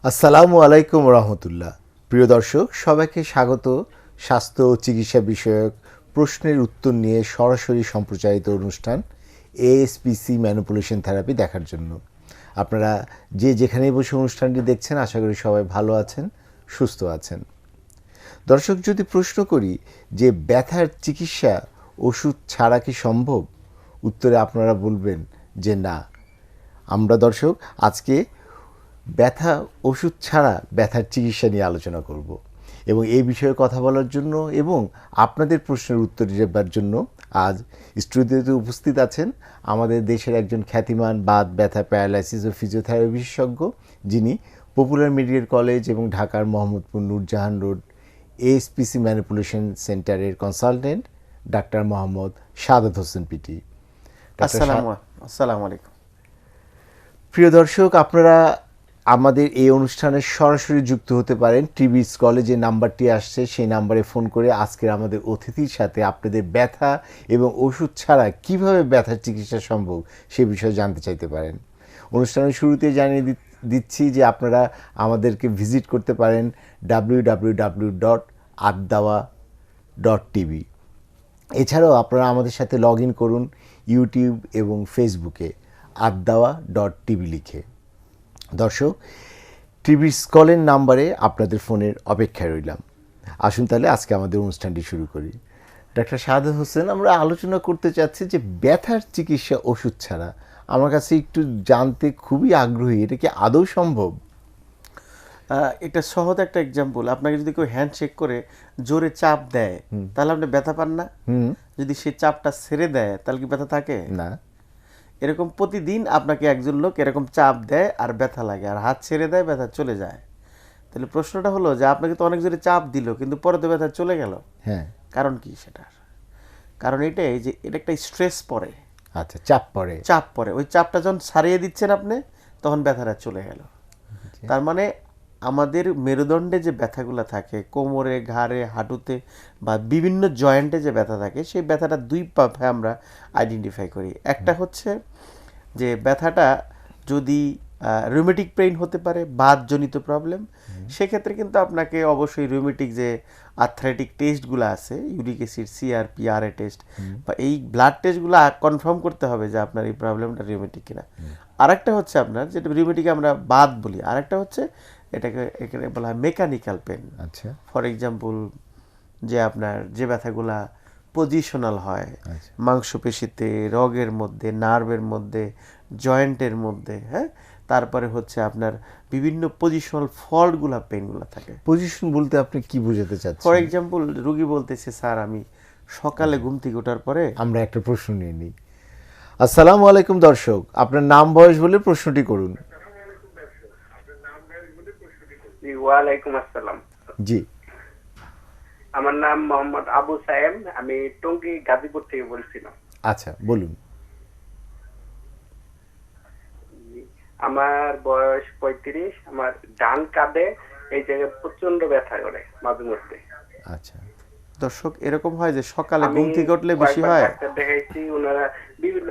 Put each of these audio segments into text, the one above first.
আসসালামু আলাইকুম রহমতুল্লাহ। প্রিয় দর্শক, সবাইকে স্বাগত স্বাস্থ্য ও চিকিৎসা বিষয়ক প্রশ্নের উত্তর নিয়ে সরাসরি সম্প্রচারিত অনুষ্ঠান এএসপিসি ম্যানিপুলেশন থেরাপি দেখার জন্য। আপনারা যে যেখানেই বসে অনুষ্ঠানটি দেখছেন, আশা করি সবাই ভালো আছেন, সুস্থ আছেন। দর্শক, যদি প্রশ্ন করি যে ব্যথার চিকিৎসা ওষুধ ছাড়া কি সম্ভব, উত্তরে আপনারা বলবেন যে না। আমরা দর্শক আজকে ব্যথা ওষুধ ছাড়া ব্যথার চিকিৎসা নিয়ে আলোচনা করব এবং এই বিষয়ে কথা বলার জন্য এবং আপনাদের প্রশ্নের উত্তর দেবার জন্য আজ স্টুডিওতে উপস্থিত আছেন আমাদের দেশের একজন খ্যাতিমান বাত ব্যথা প্যারালাইসিস ও ফিজিওথেরাপি বিশেষজ্ঞ, যিনি পপুলার মেডিকেল কলেজ এবং ঢাকার Mohammadpur Nurjahan road ASPC manipulation সেন্টারের consultant doctor Mohammad Sadat Hossain PT. আসসালামু আলাইকুম। প্রিয় দর্শক, আপনারা আমাদের এই অনুষ্ঠানে সরাসরি যুক্ত হতে পারেন। টিভি স্কলে যে নাম্বারটি আসছে সেই নাম্বারে ফোন করে আজকের আমাদের অতিথির সাথে আপনাদের ব্যথা এবং ওষুধ ছাড়া কিভাবে ব্যথার চিকিৎসা সম্ভব সে বিষয়ে জানতে চাইতে পারেন। অনুষ্ঠানের শুরুতে জানিয়ে দিচ্ছি যে আপনারা আমাদেরকে ভিজিট করতে পারেন www.addawa.tv। এছাড়াও আপনারা আমাদের সাথে লগ ইন করুন ইউটিউব এবং ফেসবুকে addawa.tv লিখে। দর্শক, টিভি স্কলের নাম্বারে আপনাদের ফোনের অপেক্ষায় রইলাম। আসুন তাহলে আজকে আমাদের অনুষ্ঠানটি শুরু করি। ডাক্তার সাদাত হোসেন, আমরা আলোচনা করতে চাচ্ছি যে ব্যথার চিকিৎসা ওষুধ ছাড়া। আমার কাছে একটু জানতে খুবই আগ্রহী, এটা কি আদৌ সম্ভব? এটা সহজ একটা এক্সাম্পল। আপনাকে যদি কেউ হ্যান্ড শেক করে জোরে চাপ দেয় তাহলে আপনি ব্যথা পান না? যদি সে চাপটা ছেড়ে দেয় তাহলে কি ব্যথা থাকে না। এরকম প্রতিদিন আপনাকে একজন লোক এরকম চাপ দেয় আর ব্যথা লাগে, আর হাত ছেড়ে দেয় ব্যথা চলে যায়। তাহলে প্রশ্নটা হলো যে আপনাকে তো অনেক জোরে চাপ দিল কিন্তু পরে তো ব্যথা চলে গেল। হ্যাঁ। কারণ কি সেটার? কারণ এটাই যে এটা একটা স্ট্রেস পড়ে। আচ্ছা, চাপ পড়ে। ওই চাপটা যখন সারিয়ে দিচ্ছেন আপনি তখন ব্যথাটা চলে গেল। তার মানে আমাদের মেরুদণ্ডে যে ব্যথাগুলো থাকে, কোমরে, ঘাড়ে, হাঁটুতে বা বিভিন্ন জয়েন্টে যে ব্যথা থাকে, সেই ব্যথাটা দুই ভাবে আমরা আইডেন্টিফাই করি। একটা হচ্ছে যে ব্যথাটা যদি রিউমেটিক পেইন হতে পারে, বাতজনিত প্রবলেম, সেক্ষেত্রে কিন্তু আপনাকে অবশ্যই রিউমেটিক যে আর্থ্রাইটিক টেস্টগুলো আছে, uric acid, CRP, RA test বা এই ব্লাড টেস্টগুলো কনফার্ম করতে হবে যে আপনার এই প্রবলেমটা রিউমেটিক কিনা। আরেকটা হচ্ছে আপনার যেটা রিউমেটিকে আমরা বাত বলি, আরেকটা হচ্ছে এটাকে এখানে বলা হয় মেকানিক্যাল পেন। আচ্ছা। ফর এক্সাম্পল যে আপনার যে ব্যথাগুলা পজিশনাল হয়, মাংসপেশিতে, রগের মধ্যে, নার্ভের মধ্যে, জয়েন্টের মধ্যে, হ্যাঁ, তারপরে হচ্ছে আপনার বিভিন্ন পজিশনাল ফল্টগুলা পেনগুলা থাকে। পজিশন বলতে আপনি কি বোঝাতে চাচ্ছেন? ফর এক্সাম্পল রুগী বলতেছে, স্যার আমি সকালে ঘুম থেকে ওঠার পরে। আমরা একটা প্রশ্ন নিয়ে নিই। আসসালামু আলাইকুম দর্শক, আপনার নাম বয়স বলে প্রশ্নটি করুন। ওয়ালাইকুম আসসালাম। জি। আমার নাম মোহাম্মদ আবু সায়েম, আমি টঙ্গী গাজীপুর থেকে বলছিলাম। আচ্ছা, বলুন। আমার বয়স 35। আমার ডান কাঁধে এই জায়গায় প্রচন্ড ব্যথা করে মাঝে মধ্যে। আচ্ছা। দর্শক, এরকম হয় যে সকালে ঘুম থেকে উঠলে বেশি হয়। ডাক্তার দেখাইছি, ওনারা বিভিন্ন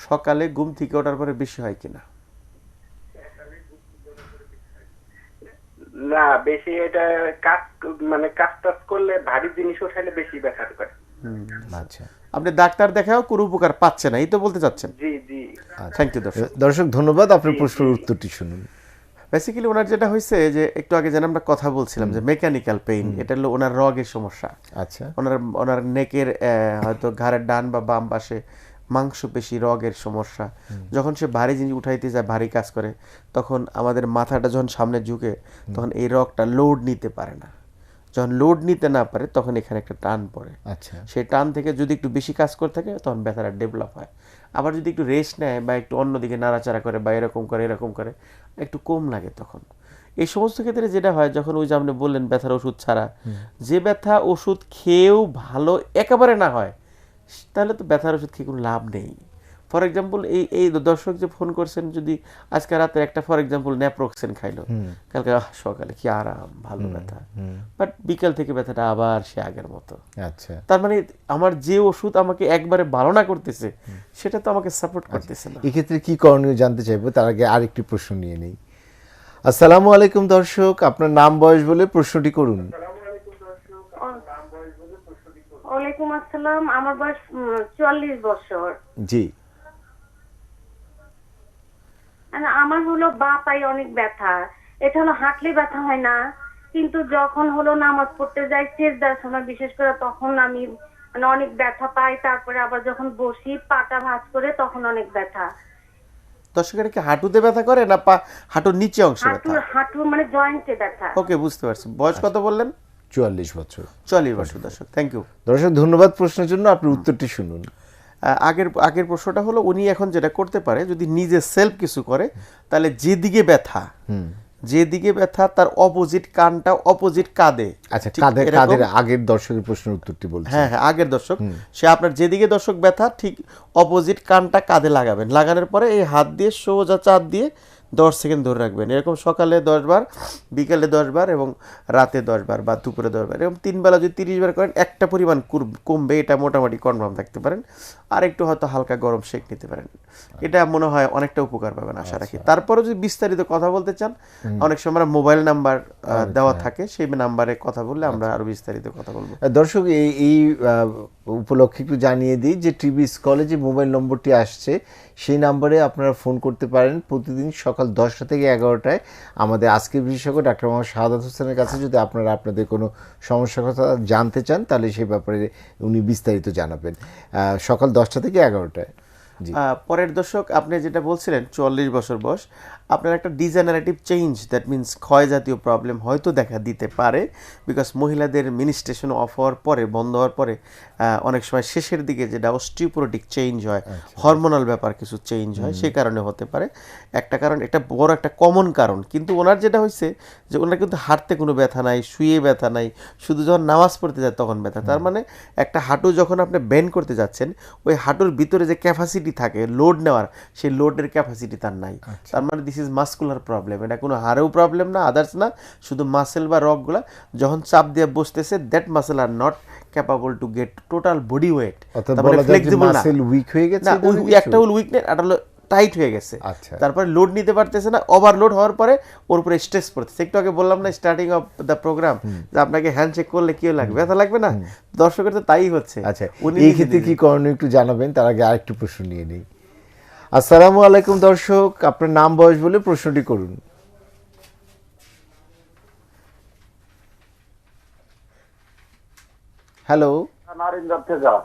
সকালে ঘুম থেকে ওঠার পরে বেশি হয় কিনা? না, বেশি এটা কাজ মানে কাজ টাজ করলে ভারী জিনিস ওঠাইলে বেশি ব্যথা করে। আচ্ছা। আপনি ডাক্তার দেখাও কোনো উপকার পাচ্ছে না, এই তো বলতে চাচ্ছেন? জি জি। থ্যাংক ইউ দর্শক। দর্শক ধন্যবাদ, আপনার প্রশ্নের উত্তরটি শুনুন। বেসিক্যালি ওনার যেটা হয়েছে যে একটু আগে যেন আমরা কথা বলছিলাম যে মেকানিক্যাল পেইন, এটা হলো ওনার রগের সমস্যা। আচ্ছা। ওনার নেকের হয়তো ঘাড়ের ডান বা বাম পাশে মাংসপেশি রগের সমস্যা। যখন সে ভারী জিনিস উঠাইতে যায়, ভারী কাজ করে, তখন আমাদের মাথাটা যখন সামনে ঝুঁকে তখন এই রগটা লোড নিতে পারে না। যখন লোড নিতে না পারে তখন এখানে একটা টান পড়ে। আচ্ছা। সেই টান থেকে যদি একটু বেশি কাজ করে থাকে তখন ব্যথাটা ডেভেলপ হয়। আবার যদি একটু রেস্ট নেয় বা একটু অন্যদিকে নাড়াচাড়া করে বা এরকম করে একটু কম লাগে তখন। এই সমস্ত ক্ষেত্রে যেটা হয়, যখন ওই যে আপনি বললেন ব্যথার ওষুধ ছাড়া, যে ব্যথা ওষুধ খেয়েও ভালো একেবারে না হয়, তাহলে তো ব্যথার ওষুধ খেয়ে কোনো লাভ নেই। ফর এক্সাম্পল এই দর্শক যে ফোন করছেন, যদি আজকে রাতে একটা ফর এক্সাম্পল ন্যাপ্রোক্সেন খাইলো, কালকে সকালে কি আরাম, ভালো ব্যথা, বাট বিকাল থেকে ব্যথাটা আবার সে আগের মতো। আচ্ছা, তার মানে আমার যে ওষুধ আমাকে একবারে ভালো না করতেছে সেটা তো আমাকে সাপোর্ট করতেছে না। এক্ষেত্রে কি করণীয় জানতে চাইবো, তার আগে আরেকটি প্রশ্ন নিয়ে নেই। আসসালামু আলাইকুম দর্শক, আপনার নাম বয়স বলে প্রশ্নটি করুন। ওয়ালাইকুম আসসালাম, আমার বয়স 44 বছর। জি, আমার হলো বা পায়ে অনেক ব্যথা, এটা হলো হাঁটলে ব্যথা হয় না, কিন্তু যখন হলো নামাজ পড়তে যাই সেজদার সময় বিশেষ করে তখন আমি অনেক ব্যথা পাই, তারপরে আবার যখন বসি পাটা ভাঁজ করে তখন অনেক ব্যথা। দর্শকের কি হাঁটুতে ব্যথা করে না হাঁটুর নিচে অংশে ব্যথা? হাঁটু মানে জয়েন্টে ব্যথা। ওকে, বুঝতে পারছি। বয়স কত বললেন? 44 বছর। 44 বছর। দর্শক থ্যাংক ইউ। দর্শক ধন্যবাদ প্রশ্নের জন্য, আপনার উত্তরটি শুনুন। আগের প্রশ্নটা হলো, উনি এখন যেটা করতে পারে, যদি নিজে সেলফ কিছু করে, তাহলে যেদিকে ব্যথা তার অপোজিট কানটা অপোজিট কাঁধে। আচ্ছা, কাদের আগের দর্শকের প্রশ্নের উত্তরটি বলছেন? হ্যাঁ, আগের দর্শক, সে আপনার যেদিকে দর্শক ব্যথা ঠিক অপোজিট কানটা কাঁধে লাগাবেন। লাগানোর পরে এই হাত দিয়ে সোজা চাপ দিয়ে 10 সেকেন্ড ধরে রাখবেন। এরকম সকালে 10 বার, বিকালে 10 বার এবং রাতে 10 বার বা দুপুরে 10 বার, এরকম 3 বেলা যদি 30 বার করেন একটা পরিমাণ কমবে, এটা মোটামুটি কনফার্ম থাকতে পারেন। আর একটু হয়তো হালকা গরম শেক নিতে পারেন, এটা মনে হয় অনেকটা উপকার পাবেন আশা রাখি। তারপরে যদি বিস্তারিত কথা বলতে চান, অনেক সময় আমরা মোবাইল নাম্বার দেওয়া থাকে, সেই নাম্বারে কথা বললে আমরা আরো বিস্তারিত কথা বলবো। দর্শক এই উপলক্ষে একটু জানিয়ে দিই যে টিভি স্কলে যে মোবাইল নম্বরটি আসছে সেই নাম্বারে আপনারা ফোন করতে পারেন প্রতিদিন সকাল 10টা থেকে 11টায় আমাদের আজকের বিশেষজ্ঞ ডাক্তার মোহাম্মদ শাহাদাত হোসেনের কাছে। যদি আপনারা আপনাদের কোনো সমস্যার কথা জানতে চান তাহলে সেই ব্যাপারে উনি বিস্তারিত জানাবেন সকাল 10টা থেকে 11টায়। পরের দর্শক, আপনি যেটা বলছিলেন 44 বছর বয়স, আপনার একটা ডিজেনারেটিভ চেঞ্জ, দ্যাট মিনস ক্ষয় জাতীয় প্রবলেম হয়তো দেখা দিতে পারে, বিকজ মহিলাদের মিনিস্ট্রেশন অফ হওয়ার পরে, বন্ধ হওয়ার পরে অনেক সময় শেষের দিকে যেটা অস্টিওপোরোটিক চেঞ্জ হয়, হরমোনাল ব্যাপার কিছু চেঞ্জ হয়, সেই কারণে হতে পারে। একটা কারণ, একটা বড় একটা কমন কারণ। কিন্তু ওনার যেটা হয়েছে যে ওনার কিন্তু হাঁটতে কোনো ব্যথা নাই, শুয়ে ব্যথা নাই, শুধু যখন নামাজ পড়তে যায় তখন ব্যথা। তার মানে একটা হাঁটু যখন আপনি বেন্ড করতে যাচ্ছেন, ওই হাঁটুর ভিতরে যে ক্যাপাসিটি থাকে লোড নেওয়ার, সেই লোডের ক্যাপাসিটি তার নাই। তার মানে দিস ইজ মাসকুলার প্রবলেম, এটা কোনো হাড়েও প্রবলেম না, আদার্স না, শুধু মাসেল বা রগগুলা যখন চাপ দিয়ে বসতেছে, that muscle are not capable to get total body weight. তারপরে ফ্লেক্সিবল না, মাসেল উইক হয়ে গেছে, একটা হলো উইকনেস, একটা হলো টাইট হয়ে গেছে। আচ্ছা, তারপরে লোড নিতে পারতেছে না, ওভারলোড হওয়ার পরে ওর উপরে স্ট্রেস পড়তেছে। একটু আগে বললাম না স্টার্টিং অফ দ্য প্রোগ্রাম যে আপনাকে হ্যান্ডশেক করলে কি লাগবে, ব্যথা লাগবে না? দর্শকের তো তাই হচ্ছে। আচ্ছা, এই ক্ষেত্রে কি করণীয় একটু জানাবেন, তার আগে আরেকটু প্রশ্ন নিয়ে নিই। আসসালামু আলাইকুম দর্শক, আপনার নাম বয়স বলে প্রশ্নটি করুন। হ্যালো, নারিন্দার থেকে।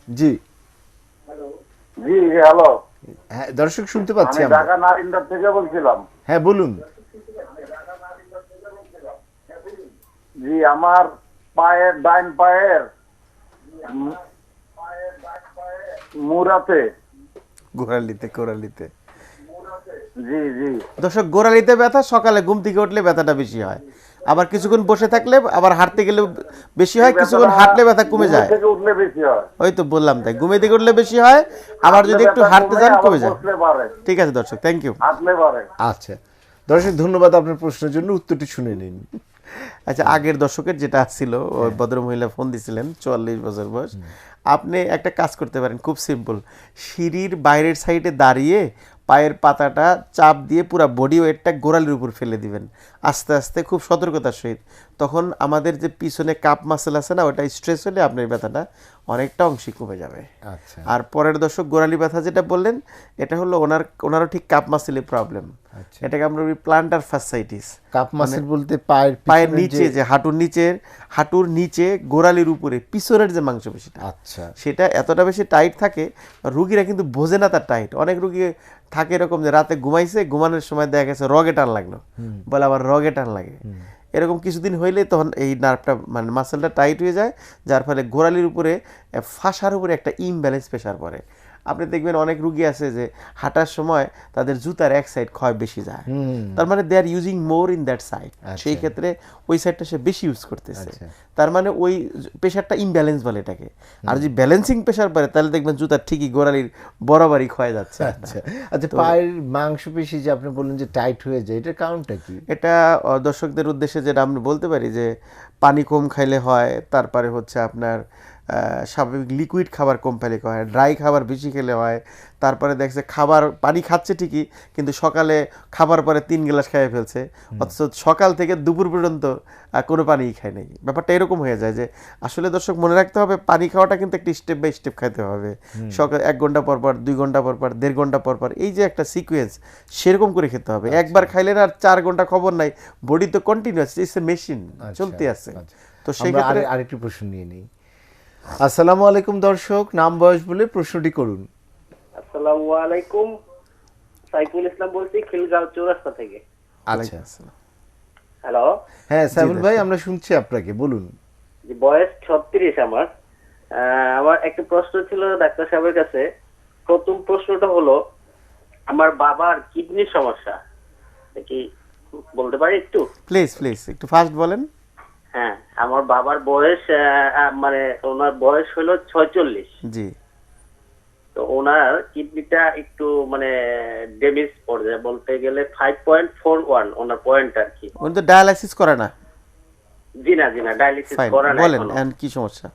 জি জি হ্যালো, হ্যাঁ দর্শক শুনতে পাচ্ছি আমি আমরা। ঢাকা নারিন্দার থেকে বলছিলাম। হ্যাঁ বলুন। জি, আমার পায়ের ডাইন পায়ের মুরাতে। গোড়ালিতে জি জি দর্শক, গোড়ালিতে ব্যথা সকালে ঘুম থেকে উঠলে ব্যথাটা বেশি হয়, আবার কিছুক্ষণ বসে থাকলে, আবার হাঁটতে গেলে বেশি হয়, কিছুক্ষণ হাঁটলে ব্যথা কমে যায়। থেকে উঠলে বেশি হয়। ওই তো বললাম, তাই ঘুমে থেকে উঠলে বেশি হয়, আবার যদি একটু হাঁটতে যান কমে যায়। ঠিক আছে দর্শক, থ্যাংক ইউ। হাঁটলে পারে। আচ্ছা দর্শক ধন্যবাদ আপনার প্রশ্নের জন্য, উত্তরটি শুনে নিন। আচ্ছা, আগের দর্শকের যেটা ছিল, ওই ভদ্রমহিলা ফোন দিছিলেন, 44 বছর বয়স। আপনি একটা কাজ করতে পারেন, খুব সিম্পল। সিঁড়ির বাইরের সাইডে দাঁড়িয়ে পায়ের পাতাটা চাপ দিয়ে পুরো বডি ওয়েটটা গোড়ালির উপর ফেলে দিবেন আস্তে আস্তে, খুব সতর্কতার সহিত। তখন আমাদের যে পিছনে কাপ মাসেল আছে না, ওটা স্ট্রেস হলে আপনার ব্যথাটা অনেকটা অংশে কমে যাবে। আচ্ছা, আর পরের দর্শক, গোড়ালি ব্যথা যেটা বললেন, এটা হলো ওনারও ঠিক কাপ মাসেলের প্রবলেম। এটাকে আমরা প্লান্টার ফাসসাইটিস। কাপ মাসেল বলতে পায়ের নিচে, যে হাঁটুর নিচে গোড়ালির উপরে পিছনের যে মাংসপেশিটা, আচ্ছা, সেটা এতটা বেশি টাইট থাকে, রুগীরা কিন্তু বোঝে না তার টাইট। অনেক রুগী থাকে এরকম যে রাতে ঘুমাইছে, ঘুমানোর সময় দেখা গেছে রগে টান লাগলো, বলে আবার রগে টান লাগে। এরকম কিছুদিন হইলে তখন এই নার্ভটা মানে মাসেলটা টাইট হয়ে যায়, যার ফলে গোড়ালির উপরে ফাঁসার উপরে একটা ইমব্যালেন্স প্রেশার পড়ে। আপনি দেখবেন অনেক রুগী আছে যে হাঁটার সময় তাদের জুতার এক সাইড ক্ষয় বেশি যায়, তার মানে they are using more in that side, সেই ক্ষেত্রে ওই সাইডটা সে বেশি ইউজ করতেছে, তার মানে ওই প্রেশারটা ইমব্যালেন্স বলে এটাকে। আর যদি ব্যালেন্সিং প্রেশার পড়ে তাহলে দেখবেন জুতার ঠিকই গোড়ালির বরাবরই ক্ষয় যাচ্ছে। আচ্ছা আচ্ছা, পায়ের মাংসপেশি যে আপনি বললেন যে টাইট হয়ে যায়, এটার কারণটা কি? এটা দর্শকদের উদ্দেশ্যে যেটা আমরা বলতে পারি যে পানি কম খাইলে হয়, তারপরে হচ্ছে আপনার স্বাভাবিক লিকুইড খাবার কম খেলে হয়, ড্রাই খাবার বেশি খেলে হয়, তারপরে দেখছে খাবার পানি খাচ্ছে ঠিকই কিন্তু সকালে খাবার পরে 3 গ্লাস খেয়ে ফেলছে, অথচ সকাল থেকে দুপুর পর্যন্ত কোনো পানিই খায় নাই। ব্যাপারটা এরকম হয়ে যায় যে আসলে দর্শক মনে রাখতে হবে পানি খাওয়াটা কিন্তু একটি স্টেপ বাই স্টেপ খাইতে হবে। সকাল 1 ঘন্টা পর পর, 2 ঘন্টা পর পর, 1.5 ঘন্টা পর পর, এই যে একটা সিকোয়েন্স সেরকম করে খেতে হবে। একবার খাইলেন আর 4 ঘন্টা খবর নাই, বডি তো কন্টিনিউয়াস, ইটস এ মেশিন, চলতে আছে। তো সেই ক্ষেত্রে আরেকটি প্রশ্ন নিয়ে নিই। আসসালামু আলাইকুম দর্শক, নাম বয়স বলে প্রশ্নটি করুন। আসসালামু আলাইকুম, সাইফুল ইসলাম বলছি খিলগাঁও চৌরাস্তা থেকে। আচ্ছা, হ্যালো। হ্যাঁ সাইফুল ভাই, আমরা শুনছি আপনাকে, বলুন। বয়স 36 আমার। আমার একটা প্রশ্ন ছিল ডাক্তার সাহেবের কাছে। প্রথম প্রশ্নটা হলো আমার বাবার কিডনির সমস্যা, কি বলতে পারি একটু? প্লিজ একটু ফাস্ট বলেন। হ্যাঁ, আমার বাবার বয়স মানে ওনার বয়স হলো 46। জি। তো ওনার কিডনিটা একটু মানে ড্যামেজ পড়ে, বলতে গেলে 5.41 ওনার পয়েন্ট আর কি। উনি তো ডায়ালাইসিস করে না? জি না ডায়ালিসিস ফাইন, করে না বলেন এখনো। এন্ড কি সমস্যা?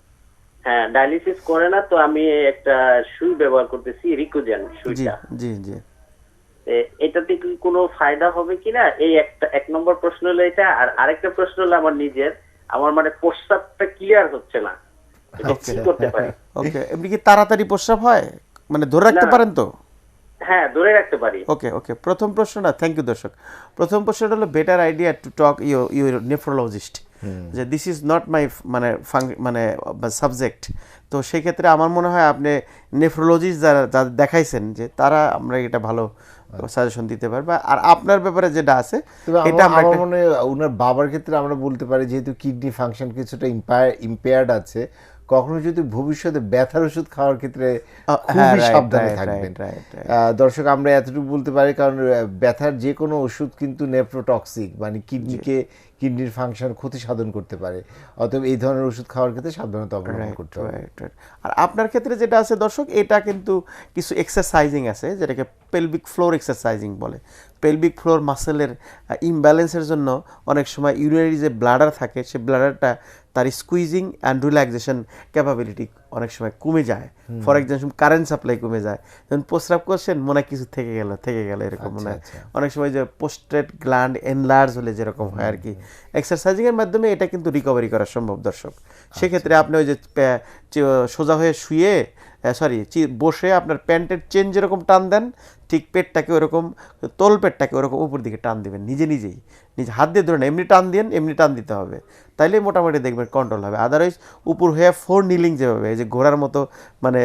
হ্যাঁ, ডায়ালিসিস করে না, তো আমি একটা সুই ব্যবহার করতেছি, রিকুজেন জি সুইটা। জি জি। এটাতে কি কোনো ফায়দা হবে কিনা, এই একটা 1 নম্বর প্রশ্ন হলো এটা। আর আরেকটা প্রশ্ন হলো আমার নিজের, আমার মানে প্রস্রাবটা ক্লিয়ার হচ্ছে না, এটা কি করতে পারি? ওকে, এমনি কি তাড়াতাড়ি প্রস্রাব হয়, মানে ধরে রাখতে না। পারেন তো? হ্যাঁ, ধরে রাখতে পারি। ওকে, প্রথম প্রশ্নটা, থ্যাংক ইউ দর্শক। প্রথম প্রশ্নটা হলো better idea to talk your nephrologist, যে দিস ইজ নট মাই মানে সাবজেক্ট। তো সেই ক্ষেত্রে আমার মনে হয় আপনি নেফ্রোলজিস্ট যারা দেখাইছেন যে তারা আমরা এটা ভালো সাজেশন দিতে পারবে। আর আপনার ব্যাপারে যেটা আছে এটা আমার মনে হয় ওনার বাবার ক্ষেত্রে আমরা বলতে পারি যেহেতু কিডনি ফাংশন কিছুটা ইম্পেয়ার্ড আছে, কখনো যদি ভবিষ্যতে ব্যথার ওষুধ খাওয়ার ক্ষেত্রে খুবই সাবধানে থাকবেন। দর্শক আমরা এতটুকু বলতে পারি, কারণ ব্যথার যে কোনো ওষুধ কিন্তু নেফ্রোটক্সিক, মানে কিডনির ফাংশন ক্ষতি সাধন করতে পারে। অতএব এই ধরনের ওষুধ খাওয়ার ক্ষেত্রে সাবধানতা অবলম্বন করতে হবে। আর আপনার ক্ষেত্রে যেটা আছে দর্শক, এটা কিন্তু কিছু এক্সারসাইজিং আছে যেটাকে পেলভিক ফ্লোর এক্সারসাইজিং বলে। পেলভিক ফ্লোর মাসেলের ইমব্যালেন্সের জন্য অনেক সময় ইউরিনারি যে ব্লাডার থাকে সেই ব্লাডারটা তার স্কুইজিং অ্যান্ড রিল্যাক্সেশন ক্যাপাবিলিটি অনেক সময় কমে যায়। ফর এক্সাম্পল কারেন্ট সাপ্লাই কমে যায়, যখন প্রস্রাব করছেন মনে হয় কিছু থেকে গেল এরকম মনে হয়। অনেক সময় যে পোস্টেট গ্ল্যান্ড এনলার্জ হলে যেরকম হয় আর কি, এক্সারসাইজিংয়ের মাধ্যমে এটা কিন্তু রিকভারি করা সম্ভব দর্শক। সেক্ষেত্রে আপনি ওই যে সোজা হয়ে শুয়ে বসে আপনার প্যান্টের চেন যেরকম টান দেন, ঠিক পেটটাকে ওরকম তল পেটটাকে ওরকম উপর দিকে টান দিবেন নিজে হাত দিয়ে ধরে না, এমনি টান দিতে হবে, তাইলে মোটামুটি দেখবেন কন্ট্রোল হবে। আদারওয়াইজ উপর হয়ে 4 নিলিং যেভাবে এই যে ঘোড়ার মতো মানে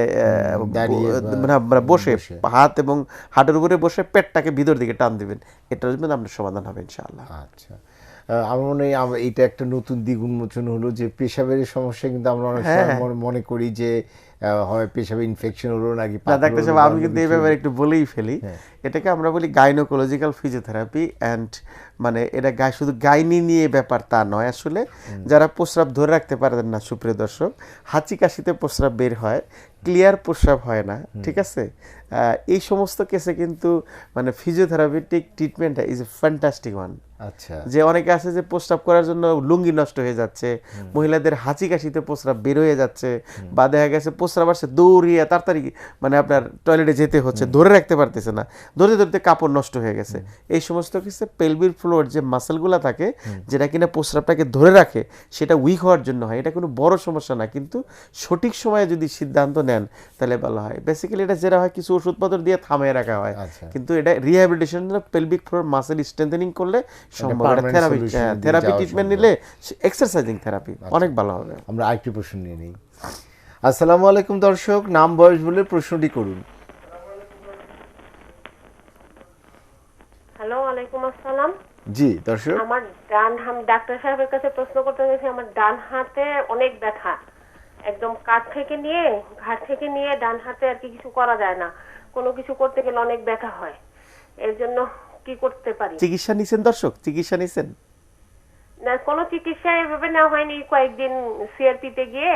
বসে হাত এবং হাতের উপরে বসে পেটটাকে ভিতর দিকে টান দিবেন, এটার জন্য আপনার সমাধান হবে ইনশাআল্লাহ। আচ্ছা, আমার মনে হয় এইটা একটা নতুন দিক উন্মোচন হলো যে পেশাবের সমস্যা কিন্তু আমরা অনেক সময় মনে করি যে হয় পেশাবে ইনফেকশন হলো নাকি। ডাক্তার সাহেব আমি কিন্তু এই ব্যাপারে একটু বলেই ফেলি, এটাকে আমরা বলি গাইনোকোলজিক্যাল ফিজিওথেরাপি। অ্যান্ড মানে এটা শুধু গাইনি নিয়ে ব্যাপার তা নয়, আসলে যারা প্রস্রাব ধরে রাখতে পারেন না সুপ্রিয় দর্শক, হাঁচি কাশিতে প্রস্রাব বের হয়, ক্লিয়ার প্রস্রাব হয় না, ঠিক আছে, এই সমস্ত কেসে কিন্তু মানে physiotherapeutic treatment is a fantastic one. আচ্ছা, যে অনেকে আছে যে প্রস্রাব করার জন্য লুঙ্গি নষ্ট হয়ে যাচ্ছে, মহিলাদের হাঁচি কাশিতে প্রস্রাব বের হয়ে যাচ্ছে, বা দেখা গেছে প্রস্রাব আসছে দৌড়িয়ে তাড়াতাড়ি মানে আপনার টয়লেটে যেতে হচ্ছে, ধরে রাখতে পারতেছে না, ধরতে কাপড় নষ্ট হয়ে গেছে। এই সমস্ত কিছু পেলভিক ফ্লোর যে মাসেলগুলো থাকে যেটা কিনা প্রস্রাবটাকে ধরে রাখে, সেটা উইক হওয়ার জন্য হয়। এটা কোনো বড় সমস্যা না, কিন্তু সঠিক সময়ে যদি সিদ্ধান্ত নেন তাহলে ভালো হয়। বেসিক্যালি এটা যেটা হয় কিছু ওষুধপত্র দিয়ে থামিয়ে রাখা হয়, কিন্তু এটা rehabilitation pelvic floor muscle strengthening করলে সম্ভব। থেরাপি ট্রিটমেন্ট নিলে এক্সারসাইজিং থেরাপি অনেক ভালো হবে। আমরা আরেকটি প্রশ্ন নিয়ে নিই। আসসালামু আলাইকুম দর্শক, নাম বয়স বলে প্রশ্নটি করুন। হ্যালো, ওয়ালাইকুম আসসালাম। জি দর্শক, আমার ডান হাত, ডাক্তার সাহেবের কাছে প্রশ্ন করতে গেছি, আমার ডান হাতে অনেক ব্যথা, একদম কাঁধ থেকে নিয়ে ঘাট থেকে নিয়ে ডান হাতে আর কি কিছু করা যায় না, কোনো কিছু করতে গেলে অনেক ব্যথা হয়। এর জন্য কি করতে পারি? চিকিৎসা নিছেন দর্শক, চিকিৎসা নিছেন? না, কোনো চিকিৎসা এভাবে নেওয়া হয়নি। কয়েকদিন সিআরপিতে গিয়ে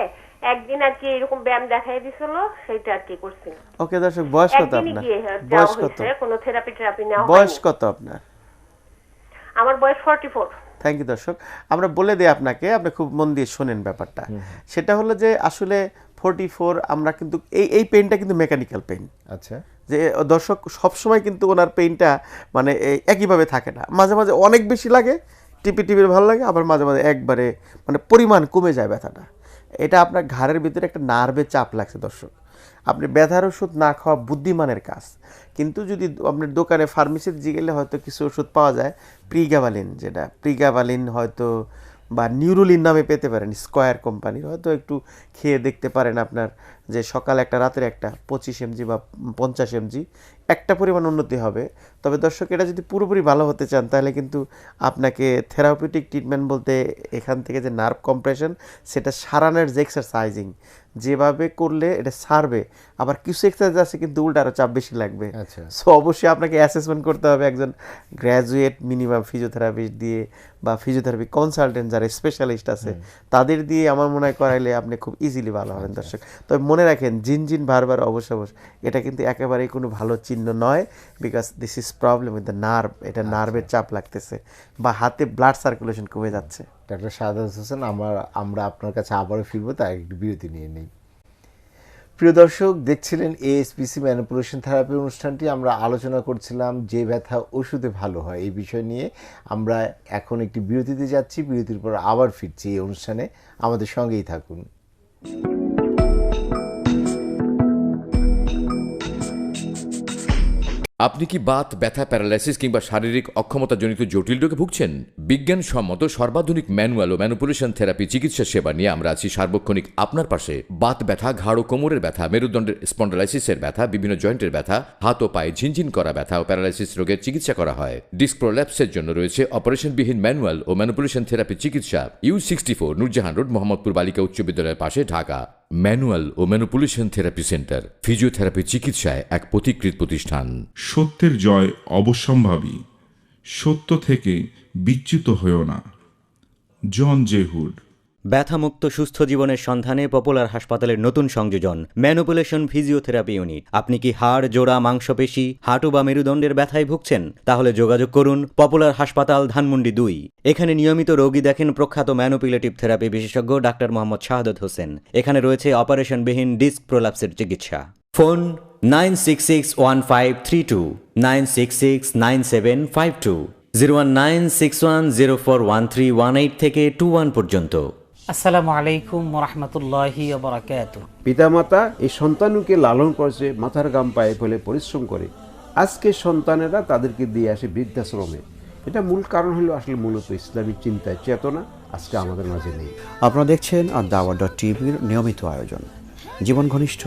একদিন আর কি এরকম ব্যায়াম দেখাই দিছিল, সেটা আর কি করছি। ওকে দর্শক, বয়স কত একদিনই আপনার? গিয়ে বয়স যাওয়া কত? হয়েছে, কোনো থেরাপি নেওয়া বয়স হয়নি। কত আপনার? আমার বয়স 44। থ্যাংক ইউ দর্শক। আমরা বলে দিই আপনাকে, আপনি খুব মন দিয়ে শোনেন ব্যাপারটা। সেটা হলো যে আসলে 44 আমরা কিন্তু এই পেইনটা কিন্তু মেকানিক্যাল পেইন। আচ্ছা, যে দর্শক সবসময় কিন্তু ওনার পেইনটা মানে একইভাবে থাকে না, মাঝে মাঝে অনেক বেশি লাগে, টিপি ভালো লাগে, আবার মাঝে মাঝে একবারে মানে পরিমাণ কমে যায় ব্যথাটা। এটা আপনার ঘাড়ের ভিতরে একটা নার্ভে চাপ লাগছে দর্শক। আপনি ব্যথার ওষুধ না খাওয়া বুদ্ধিমানের কাজ, কিন্তু যদি আপনার দোকানে ফার্মেসিতে গেলে হয়তো কিছু ওষুধ পাওয়া যায়, প্রিগাভালিন হয়তো বা নিউরোলিন নামে পেতে পারেন, স্কয়ার কোম্পানির, হয়তো একটু খেয়ে দেখতে পারেন। আপনার যে সকাল একটা রাতের একটা 25 mg বা 50 mg একটা পরিমাণ উন্নতি হবে। তবে দর্শক, এটা যদি পুরোপুরি ভালো হতে চান তাহলে কিন্তু আপনাকে থেরাপিউটিক ট্রিটমেন্ট বলতে এখান থেকে যে নার্ভ কম্প্রেশন, সেটা সারানোর যে এক্সারসাইজিং যেভাবে করলে এটা সারবে, আবার কিছু এক্সারসাইজ আছে কিন্তু উল্টা আরও চাপ বেশি লাগবে। আচ্ছা। সো অবশ্যই আপনাকে অ্যাসেসমেন্ট করতে হবে একজন গ্র্যাজুয়েট মিনিমাম ফিজিওথেরাপিস্ট দিয়ে বা ফিজিওথেরাপি কনসালটেন্ট যারা স্পেশালিস্ট আছে তাদের দিয়ে আমার মনে হয় করাইলে আপনি খুব ইজিলি ভালো হবেন দর্শক। তবে মনে রাখেন, জিনজিন বারবার অবশ্য এটা কিন্তু একেবারেই কোনো ভালো চিহ্ন নয়, because this is problem with the nerve. এটা নার্ভের চাপ লাগতেছে বা হাতে ব্লাড সার্কুলেশন কমে যাচ্ছে। ডাক্তার শাহাদাত হোসেন, আমরা আপনার কাছে আবারও ফিরবো, তাই একটু বিরতি নিয়ে নিই। প্রিয় দর্শক, দেখছিলেন এএসপিসি ম্যানিপুলেশন থেরাপি অনুষ্ঠানটি। আমরা আলোচনা করছিলাম যে ব্যথা ওষুধে ভালো হয় এই বিষয় নিয়ে। আমরা এখন একটি বিরতিতে যাচ্ছি, বিরতির পর আবার ফিরছি এই অনুষ্ঠানে, আমাদের সঙ্গেই থাকুন। আপনি কি বাত, ব্যথা, প্যারালাইসিস কিংবা শারীরিক অক্ষমতাজনিত জটিল রোগে ভুগছেন? বিজ্ঞানসম্মত সর্বাধুনিক ম্যানুয়াল ও ম্যানিপুলেশন থেরাপি চিকিৎসা সেবা নিয়ে আমরা আছি সার্বক্ষণিক আপনার পাশে। বাত ব্যথা, ঘাড় ও কোমরের ব্যথা, মেরুদণ্ডের স্পন্ডালাইসিসের ব্যথা, বিভিন্ন জয়েন্টের ব্যথা, হাত ও পায়ে ঝিনঝিন করা ব্যথা ও প্যারালাইসিস রোগের চিকিৎসা করা হয়। ডিস্ক প্রোল্যাপসের জন্য রয়েছে অপারেশনবিহীন ম্যানুয়াল ও ম্যানিপুলেশন থেরাপি চিকিৎসা। U64 নূরজাহান রোড, মোহাম্মদপুর বালিকা উচ্চ বিদ্যালয়ের পাশে, ঢাকা। ম্যানুয়াল ও ম্যানিপুলেশন থেরাপি সেন্টার, ফিজিওথেরাপি চিকিৎসায় এক পথিকৃত প্রতিষ্ঠান। সত্যের জয় অবশ্যম্ভাবী, সত্য থেকে বিচ্যুত হয়েও না। জন জে হুড। ব্যথামুক্ত সুস্থ জীবনের সন্ধানে পপুলার হাসপাতালের নতুন সংযোজন ম্যানুপুলেশন ফিজিওথেরাপি ইউনিট। আপনি কি হাড়, জোড়া, মাংসপেশি, হাঁটু বা মেরুদণ্ডের ব্যথায় ভুগছেন? তাহলে যোগাযোগ করুন পপুলার হাসপাতাল, ধানমন্ডি 2। এখানে নিয়মিত রোগী দেখেন প্রখ্যাত ম্যানুপুলেটিভ থেরাপি বিশেষজ্ঞ ডাক্তার মোহাম্মদ শাহাদাত হোসেন। এখানে রয়েছে অপারেশনবিহীন ডিস্ক প্রোল্যাপসের চিকিৎসা। ফোন 96615329669752, 01961041318 থেকে 21 পর্যন্ত। আসসালামু আলাইকুম রহমতুল্লাহি বারাকাতু। পিতামাতা এই সন্তানকে লালন করেছে, মাথার ঘাম পায়ে ফেলে পরিশ্রম করে। আজকে সন্তানেরা তাদেরকে দিয়ে আসে বৃদ্ধাশ্রমে। এটা মূল কারণ হলো আসলে মূলত ইসলামী চিন্তায় চেতনা আজকে আমাদের মাঝে নেই। আপনারা দেখছেন দাওয়া.টিভির নিয়মিত আয়োজন জীবন ঘনিষ্ঠ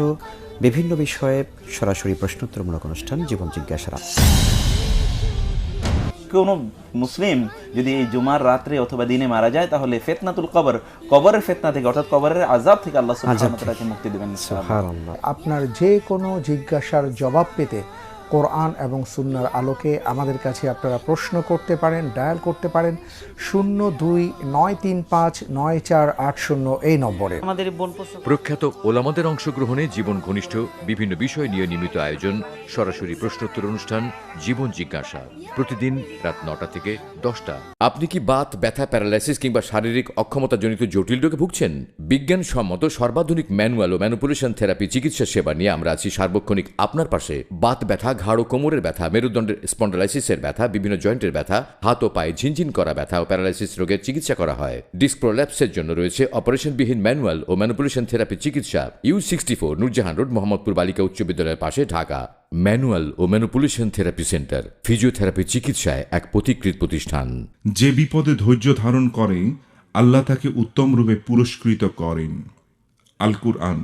বিভিন্ন বিষয়ে সরাসরি প্রশ্নোত্তরমূলক অনুষ্ঠান জীবন জিজ্ঞাসা। কোনো মুসলিম যদি এই জুমার রাত্রে অথবা দিনে মারা যায় তাহলে ফিতনাতুল কবর, কবরের ফিতনা থেকে অর্থাৎ কবরের আযাব থেকে আল্লাহ সুবহানাহু ওয়া তাআলা মুক্তি দিবেন। সুবহানাল্লাহ। আপনার যে কোনো জিজ্ঞাসার জবাব পেতে কোরআন এবং সুন্নাহর আলোকে আমাদের কাছে আপনারা প্রশ্ন করতে পারেন, ডায়াল করতে পারেন 0293594880 এই নম্বরে। আমাদের প্রখ্যাত ওলামাদের অংশগ্রহণে জীবন ঘনিষ্ঠ বিভিন্ন বিষয় নিয়ে নিয়মিত আয়োজন সরাসরি প্রশ্নোত্তর অনুষ্ঠান জীবন জিজ্ঞাসা, প্রতিদিন রাত 9টা থেকে 10টা। আপনি কি বাত, ব্যথা, প্যারালাইসিস কিংবা শারীরিক অক্ষমতাজনিত জটিল রোগে ভুগছেন? বিজ্ঞানসম্মত সর্বাধুনিক ম্যানুয়াল ও ম্যানিপুলেশন থেরাপি চিকিৎসা সেবা নিয়ে আমরা আছি সার্বক্ষণিক আপনার পাশে। বাত ব্যথা, ঘাড় ও কোমরের ব্যথা, মেরুদণ্ডের স্পন্ডালাইসিসের ব্যথা, বিভিন্ন জয়েন্টের ব্যথা, হাত ও পায়ে ঝিনঝিন করা ব্যথা ও প্যারালাইসিস রোগের চিকিৎসা করা হয়। ডিস্ক প্রোল্যাপসের জন্য রয়েছে অপারেশনবিহীন ম্যানুয়াল ও ম্যানিপুলেশন থেরাপি চিকিৎসা। U64 নূরজাহান রোড, মোহাম্মদপুর বালিকা উচ্চ বিদ্যালয়ের পাশে, ঢাকা। ম্যানুয়াল ও ম্যানিপুলেশন থেরাপি সেন্টার, ফিজিওথেরাপি চিকিৎসায় এক পথিকৃত প্রতিষ্ঠান। যে বিপদে ধৈর্য ধারণ করে আল্লাহ তাকে উত্তম রূপে পুরস্কৃত করেন। আল কুরআন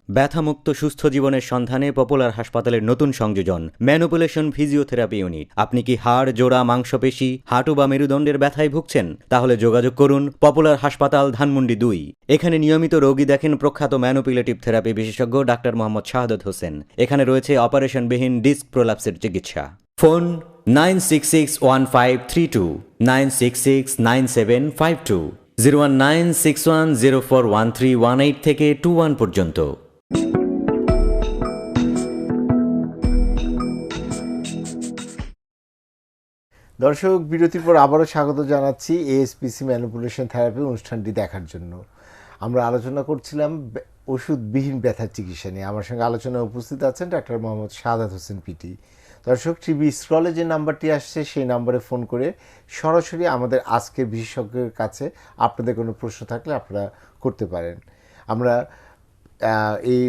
ব্যথামুক্ত সুস্থ জীবনের সন্ধানে পপুলার হাসপাতালের নতুন সংযোজন ম্যানুপুলেশন ফিজিওথেরাপি ইউনিট। আপনি কি হাড়, জোড়া, মাংসপেশি, হাঁটু বা মেরুদণ্ডের ব্যথায় ভুগছেন? তাহলে যোগাযোগ করুন পপুলার হাসপাতাল, ধানমন্ডি 2। এখানে নিয়মিত রোগী দেখেন প্রখ্যাত ম্যানুপুলেটিভ থেরাপি বিশেষজ্ঞ ডাক্তার মোহাম্মদ শাহাদত হোসেন। এখানে রয়েছে অপারেশনবিহীন ডিস্ক প্রোলাপসের চিকিৎসা। ফোন 96615329669752, 01961041318 থেকে 21 পর্যন্ত। দর্শক, বিরতির পর আবারও স্বাগত জানাচ্ছি এএসপিসি ম্যানুপুলেশন থেরাপি অনুষ্ঠানটি দেখার জন্য। আমরা আলোচনা করছিলাম ওষুধবিহীন ব্যথার চিকিৎসা নিয়ে। আমার সঙ্গে আলোচনায় উপস্থিত আছেন ডাক্তার মোহাম্মদ শাহাদাত হোসেন পিটি। দর্শক, টিভি স্ক্রলে যে নাম্বারটি আসছে সেই নাম্বারে ফোন করে সরাসরি আমাদের আজকের বিশেষজ্ঞের কাছে আপনাদের কোনো প্রশ্ন থাকলে আপনারা করতে পারেন। আমরা এই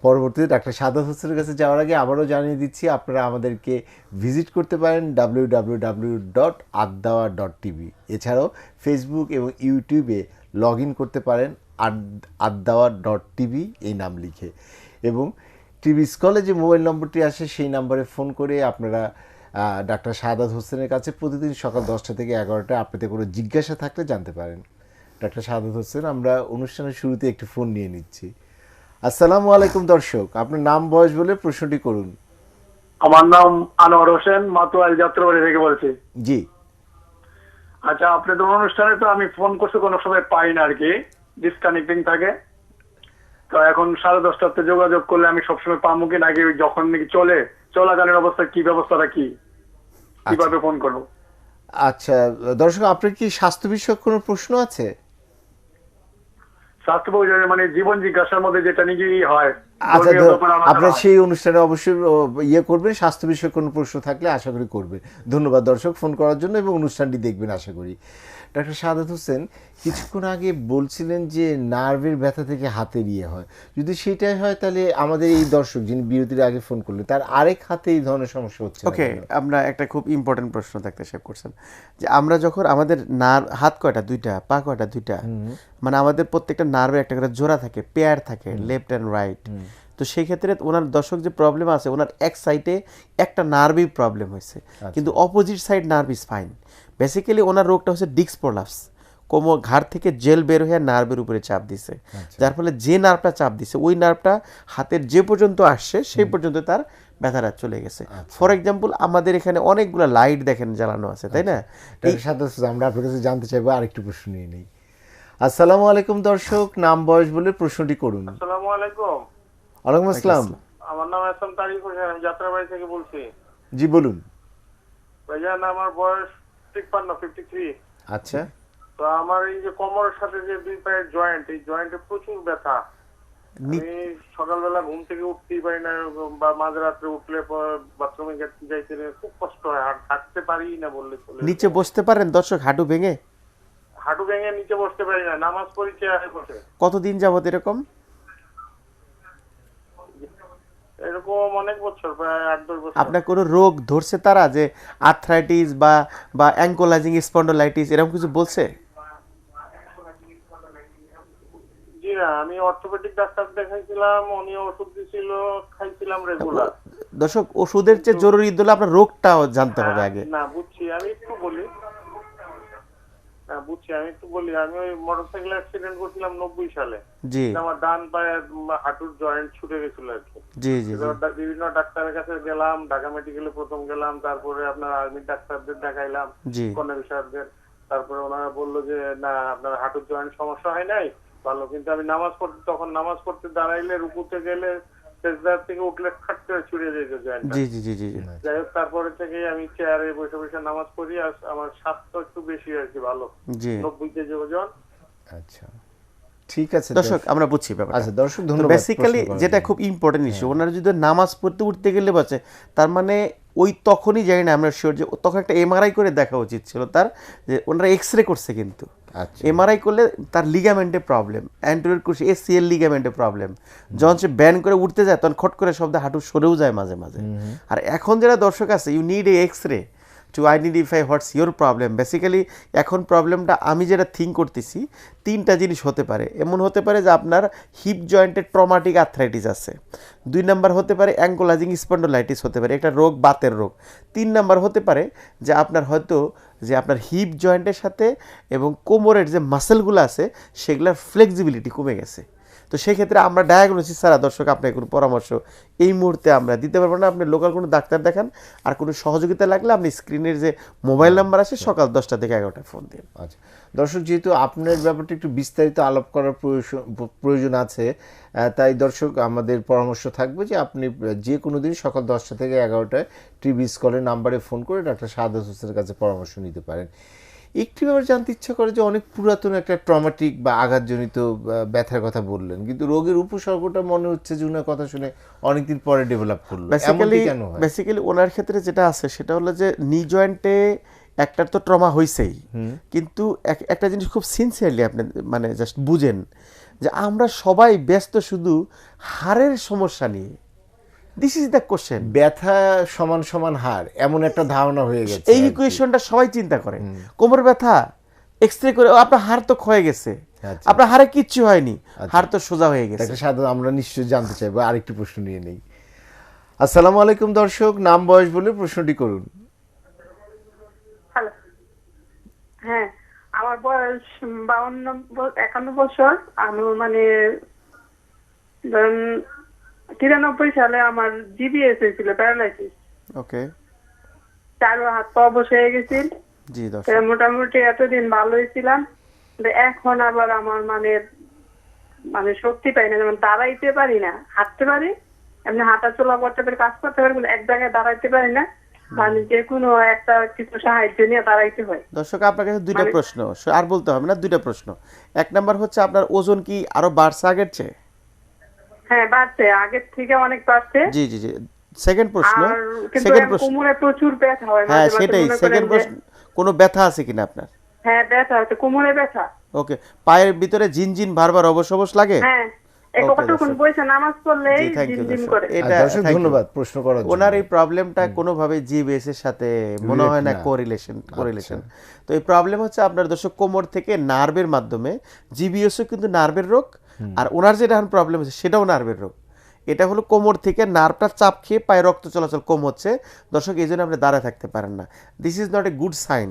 পরবর্তীতে ডাক্তার শাহাদাত হোসেনের কাছে যাওয়ার আগে আবারও জানিয়ে দিচ্ছি, আপনারা আমাদেরকে ভিজিট করতে পারেন www.addawa.tv। এছাড়াও ফেসবুক এবং ইউটিউবে লগ ইন করতে পারেন addawa.tv এই নাম লিখে, এবং টিভি স্কলে যে মোবাইল নম্বরটি আসে সেই নাম্বারে ফোন করে আপনারা ডাক্তার শাহাদাত হোসেনের কাছে প্রতিদিন সকাল 10টা থেকে 11টা আপনাদের কোনো জিজ্ঞাসা থাকলে জানতে পারেন। ডাক্তার শাহাদাত হোসেন, আমরা অনুষ্ঠানের শুরুতে একটি ফোন নিয়ে নিচ্ছি। আসসালামু আলাইকুম। দর্শক, আপনার নাম বয়স বলে প্রশ্নটি করুন। আমার নাম আনোয়ার হোসেন, মাতুয়াইল যাত্রাবাড়ি থেকে বলছি। জি। আচ্ছা, আপনাদের অনুষ্ঠানে তো আমি ফোন করছি কোনো সময় পাই না আর কি, ডিসকানেক্টিং থাকে। তো এখন 10:30টাতে যোগাযোগ করলে আমি সবসময় পাবো কি নাকি যখন নাকি চলাকালীন অবস্থায় কি ব্যবস্থাটা কি, কিভাবে ফোন করবো? আচ্ছা দর্শক, আপনার কি স্বাস্থ্য বিষয়ক কোনো প্রশ্ন আছে? স্বাস্থ্য মানে জীবন জিজ্ঞাসার মধ্যে যেটা নাকি হয়। আচ্ছা, আপনার সেই অনুষ্ঠানে অবশ্যই ইয়ে করবেন, স্বাস্থ্য বিষয়ক কোনো প্রশ্ন থাকলে আশা করি করবেন। ধন্যবাদ দর্শক ফোন করার জন্য, এবং অনুষ্ঠানটি দেখবেন আশা করি। ডাক্তার শাহাদাত হোসেন, কিছুক্ষণ আগে বলছিলেন যে নার্ভের ব্যথা থেকে হাতের ইয়ে হয়। যদি সেটাই হয় তাহলে আমাদের এই দর্শক যিনি বিরতির আগে ফোন করলেন তার আরেক হাতে এই ধরনের সমস্যা হচ্ছে। ওকে, আমরা একটা খুব ইম্পর্টেন্ট প্রশ্ন ডাক্তার সাহেব করছেন যে আমরা যখন আমাদের হাত কয়টা? দুইটা। পা কয়টা? দুইটা। মানে আমাদের প্রত্যেকটা নার্ভের একটা করে জোড়া থাকে, পেয়ার থাকে, লেফট অ্যান্ড রাইট। তো সেই ক্ষেত্রে ওনার দর্শক যে প্রবলেম আছে, ওনার এক সাইডে একটা নার্ভই প্রবলেম হয়েছে, কিন্তু opposite side nerve is fine. Basically ওনার রোগটা হচ্ছে ডিস্ক প্রোলাপস। কোমর ঘাড় থেকে জেল বের হয়ে নার্ভের উপরে চাপ দিছে, যার ফলে যে নার্ভটা চাপ দিছে ওই নার্ভটা হাতের যে পর্যন্ত আসছে সেই পর্যন্ত তার ব্যথাটা চলে গেছে। ফর এক্সাম্পল, আমাদের এখানে অনেকগুলো লাইট দেখেন জ্বালানো আছে, তাই না? এই সাথে আমরা আপনার কাছে জানতে চাইবো আরেকটু প্রশ্ন নিয়ে নেই। আসসালামু আলাইকুম দর্শক, নাম বয়স বলে প্রশ্নটি করুন। আসসালামু আলাইকুম। ওয়ালাইকুম আসসালাম। আমার নাম এসএম তারিক হোসেন, আমি যাত্রাবাড়ি থেকে বলছি। জি বলুন। ভাইজান, আমার বয়স 53। আচ্ছা। তো আমার এই যে কোমরের সাথে যে দুই পায়ের জয়েন্ট, এই জয়েন্টে প্রচুর ব্যথা। আমি সকালবেলা ঘুম থেকে উঠতেই পারি না, বা মাঝরাত্রে উঠলে বাথরুমে যাইতে খুব কষ্ট হয়, আর হাঁটতে পারি না বললে চলে। নিচে বসতে পারেন দর্শক? হাঁটু ভেঙে নিচে বসতে পারি না, নামাজ পড়ি চেয়ারে বসে। কতদিন যাবত এরকম? এরকম অনেক বছর, প্রায় 8-10 বছর। আপনার কোনো রোগ ধরছে তারা, যে আর্থ্রাইটিস বা অ্যাঙ্কোলাইজিং স্পন্ডোলাইটিস এরকম কিছু বলছে? জি না, আমি অর্থোপেডিক ডাক্তার দেখাইছিলাম, উনি ওষুধ দিছিল, খাইছিলাম রেগুলার। দর্শক, ওষুধের চেয়ে জরুরি হলো আপনার রোগটাও জানতে হবে আগে। না বুঝছি, আমি একটু বলি। আমি ওই মোটরসাইকেল অ্যাক্সিডেন্ট করছিলাম 90 সালে। জি। আমার ডান পায়ের হাঁটুর জয়েন্ট ছুটে গেছিল আর কি। জি জি। বিভিন্ন ডাক্তারের কাছে গেলাম, ঢাকা মেডিকেলে প্রথম গেলাম, তারপরে আপনার আর্মি ডাক্তারদের দেখাইলাম, কর্নেল সাহেবদের। তারপরে ওনারা বললো যে না, আপনার হাঁটুর জয়েন্ট সমস্যা হয় নাই, ভালো। কিন্তু আমি নামাজ পড়তে দাঁড়াইলে, রুকুতে গেলে, সেজদা থেকে উঠলে খাটতে ছুড়ে যেত জয়েন্ট। জি জি জি জি। যাই হোক, তারপরে থেকে আমি চেয়ারে বসে বসে নামাজ পড়ি, আর আমার স্বাস্থ্য একটু বেশি আর কি ভালো। 90 কেজি ওজন। আচ্ছা, ঠিক আছে দর্শক, আমরা বুঝছি ব্যাপারটা। আচ্ছা দর্শক, ধন্যবাদ। বেসিক্যালি যেটা খুব ইম্পর্টেন্ট ইস্যু, ওনারা যদি নামাজ পড়তে উঠতে গেলে বাঁচে, তার মানে ওই তখনই জানি না আমরা শিওর যে তখন একটা এমআরআই করে দেখা উচিত ছিল তার, যে ওনারা এক্সরে করছে, কিন্তু এমআরআই করলে তার লিগামেন্টে প্রবলেম, অ্যান্টেরিয়র ক্রুশিয়াল এসিএল লিগামেন্টে প্রবলেম। যখন সে ব্যান করে উঠতে যায় তখন খট করে শব্দ হাঁটু সরেও যায় মাঝে মাঝে। আর এখন যারা দর্শক আছে, you need a X-ray. To identify what's your problem. Basically এখন প্রবলেমটা আমি যেটা থিঙ্ক করতেছি, তিনটা জিনিস হতে পারে। এমন হতে পারে যে আপনার হিপ জয়েন্টের ট্রমাটিক আর্থ্রাইটিস আছে, 2 নাম্বার হতে পারে অ্যাঙ্কোলাজিং স্পন্ডোলাইটিস হতে পারে, একটা রোগ বাতের রোগ, 3 নাম্বার হতে পারে যে আপনার হয়তো যে আপনার হিপ জয়েন্টের সাথে এবং কোমরের যে মাসেলগুলো আছে সেগুলোর ফ্লেক্সিবিলিটি কমে গেছে। তো সেক্ষেত্রে আমরা ডায়াগনোসিস ছাড়া দর্শক আপনাকে কোনো পরামর্শ এই মুহূর্তে আমরা দিতে পারবো না। আপনি লোকাল কোনো ডাক্তার দেখান, আর কোনো সহযোগিতা লাগলে আপনি স্ক্রিনের যে মোবাইল নাম্বার আছে সকাল 10টা থেকে 11টায় ফোন দিন। আচ্ছা দর্শক, যেহেতু আপনার ব্যাপারটা একটু বিস্তারিত আলাপ করার প্রয়োজন আছে, তাই দর্শক আমাদের পরামর্শ থাকবে যে আপনি যে কোনো দিন সকাল 10টা থেকে 11টায় টিভি স্কলের নাম্বারে ফোন করে ডাক্তার শাহাদাত হোসেনের কাছে পরামর্শ নিতে পারেন। একটি ব্যাপার জানতে ইচ্ছা করে যে অনেক পুরাতন একটা ট্রমাটিক বা আঘাতজনিত ব্যথার কথা বললেন, কিন্তু রোগের উপসর্গটা মনে হচ্ছে যে ওনার কথা শুনে অনেকদিন পরে ডেভেলপ করলো। বেসিক্যালি ওনার ক্ষেত্রে যেটা আছে সেটা হলো যে নি জয়েন্টে একটার তো ট্রমা হয়েছেই, কিন্তু একটা জিনিস খুব সিনসিয়ারলি আপনি মানে জাস্ট বুঝেন যে আমরা সবাই ব্যস্ত শুধু হাড়ের সমস্যা নিয়ে। This is the question. ব্যথা সমান সমান হাড়, এমন একটা ধারণা হয়ে গেছে। এই ইকুয়েশনটা সবাই চিন্তা করে। কোমর ব্যথা এক্সরে করে আপনার হাড় তো ক্ষয়ে গেছে, আপনার হাড়ে কিচ্ছু হয়নি, হাড় তো সোজা হয়ে গেছে। সাধারণত আমরা নিশ্চয়ই জানতে চাইবো। আরেকটি প্রশ্ন নিয়ে নেই। আসসালামু আলাইকুম দর্শক, নাম বয়স বলে প্রশ্নটি করুন। হ্যালো, হ্যাঁ আমার বয়স 51 বছর। আমি মানে 93 সালে আমার জিবিএস হয়েছিল, প্যারালাইসিস। ওকে, 4 হাত পা অবশ হয়ে গেছিল। জি মোটামুটি এতদিন ভালো হয়েছিলাম, এখন আবার আমার মানে শক্তি পাই না, যেমন দাঁড়াইতে পারি না, হাঁটতে পারি, এমনি হাঁটা চলা করতে পারি, কাজ করতে পারি, এক জায়গায় দাঁড়াইতে পারি না, মানে যে কোনো একটা কিছু সাহায্য নিয়ে দাঁড়াইতে হয়। দর্শক আপনার কাছে দুইটা প্রশ্ন, আর বলতে হবে না, দুইটা প্রশ্ন। এক নাম্বার হচ্ছে আপনার ওজন কি আরো বাড়ছে আগের চেয়ে? হ্যাঁ বাড়ছে, আগের থেকে অনেক বাড়ছে। জি জি জি। সেকেন্ড প্রশ্ন, কোমরে প্রচুর ব্যথা হয়। হ্যাঁ সেটাই, সেকেন্ড প্রশ্ন, কোনো ব্যথা আছে কিনা আপনার? হ্যাঁ ব্যথা হচ্ছে, কোমরে ব্যথা। ওকে, পায়ের ভিতরে জিনজিন বারবার অবশ অবশ লাগে? হ্যাঁ, ওনার এই প্রবলেমটা কোনোভাবে জিবিএস এর সাথে মনে হয় না কোরিলেশন। তো এই প্রবলেম হচ্ছে আপনার দর্শক কোমর থেকে নার্ভের মাধ্যমে, জিবিএসও কিন্তু নার্ভের রোগ, আর ওনার যেটা এখন প্রবলেম হচ্ছে সেটাও নার্ভের রোগ। এটা হলো কোমর থেকে নার্ভটা চাপ খেয়ে পায়ে রক্ত চলাচল কম হচ্ছে দর্শক, এই জন্য আপনি দাঁড়ায় থাকতে পারেন না। This is not a good sign.